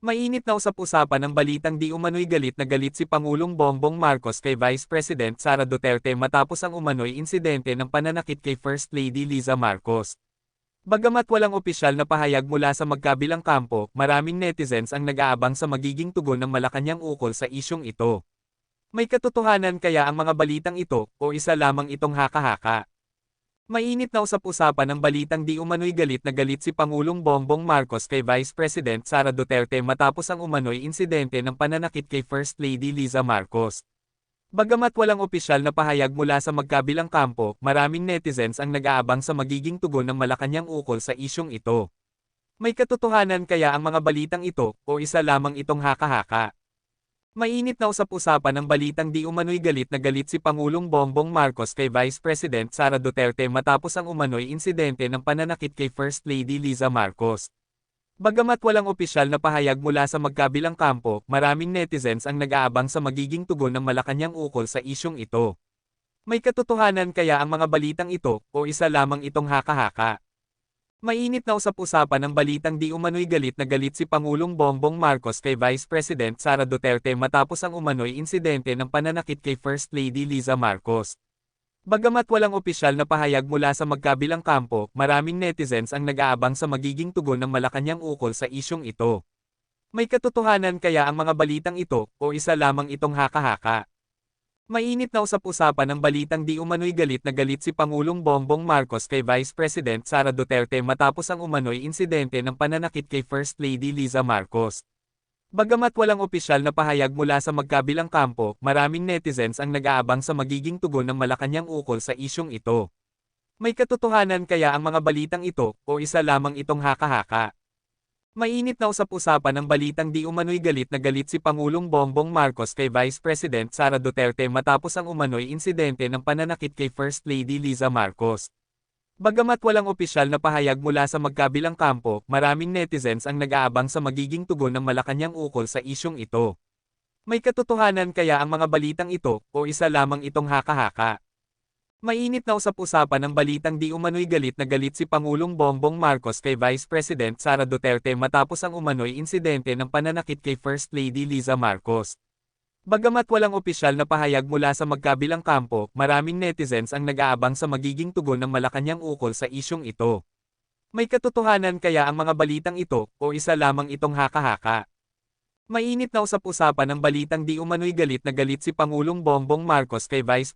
Mainit na usap-usapan ng balitang di umano'y galit na galit si Pangulong Bongbong Marcos kay Vice President Sara Duterte matapos ang umano'y insidente ng pananakit kay First Lady Liza Marcos. Bagamat walang opisyal na pahayag mula sa magkabilang kampo, maraming netizens ang nag-aabang sa magiging tugon ng Malacanang ukol sa isyong ito. May katotohanan kaya ang mga balitang ito, o isa lamang itong haka-haka? Mainit na usap-usapan ng balitang di umano'y galit na galit si Pangulong Bongbong Marcos kay Vice President Sara Duterte matapos ang umano'y insidente ng pananakit kay First Lady Liza Marcos. Bagamat walang opisyal na pahayag mula sa magkabilang kampo, maraming netizens ang nag-aabang sa magiging tugon ng Malacanang ukol sa isyong ito. May katotohanan kaya ang mga balitang ito, o isa lamang itong haka-haka? Mainit na usap-usapan ng balitang di umano'y galit na galit si Pangulong Bongbong Marcos kay Vice President Sara Duterte matapos ang umano'y insidente ng pananakit kay First Lady Liza Marcos. Bagamat walang opisyal na pahayag mula sa magkabilang kampo, maraming netizens ang nag-aabang sa magiging tugon ng Malacanang ukol sa isyong ito. May katotohanan kaya ang mga balitang ito, o isa lamang itong haka-haka? Mainit na usap-usapan ng balitang di umano'y galit na galit si Pangulong Bongbong Marcos kay Vice President Sara Duterte matapos ang umano'y insidente ng pananakit kay First Lady Liza Marcos. Bagamat walang opisyal na pahayag mula sa magkabilang kampo, maraming netizens ang nag-aabang sa magiging tugon ng Malacanang ukol sa isyong ito. May katotohanan kaya ang mga balitang ito, o isa lamang itong haka-haka? Mainit na usap-usapan ng balitang di umano'y galit na galit si Pangulong Bongbong Marcos kay Vice President Sara Duterte matapos ang umano'y insidente ng pananakit kay First Lady Liza Marcos. Bagamat walang opisyal na pahayag mula sa magkabilang kampo, maraming netizens ang nag-aabang sa magiging tugon ng Malacanang ukol sa isyong ito. May katotohanan kaya ang mga balitang ito, o isa lamang itong haka-haka? Mainit na usap-usapan ng balitang di umano'y galit na galit si Pangulong Bongbong Marcos kay Vice President Sara Duterte matapos ang umano'y insidente ng pananakit kay First Lady Liza Marcos. Bagamat walang opisyal na pahayag mula sa magkabilang kampo, maraming netizens ang nag-aabang sa magiging tugon ng Malacanang ukol sa isyong ito. May katotohanan kaya ang mga balitang ito, o isa lamang itong haka-haka? Mainit na usap-usapan ng balitang di umano'y galit na galit si Pangulong Bongbong Marcos kay Vice President Sara Duterte matapos ang umano'y insidente ng pananakit kay First Lady Liza Marcos. Bagamat walang opisyal na pahayag mula sa magkabilang kampo, maraming netizens ang nag-aabang sa magiging tugon ng Malacanang ukol sa isyong ito. May katotohanan kaya ang mga balitang ito, o isa lamang itong haka-haka? Mainit na usap-usapan ng balitang di umano'y galit na galit si Pangulong Bongbong Marcos kay Vice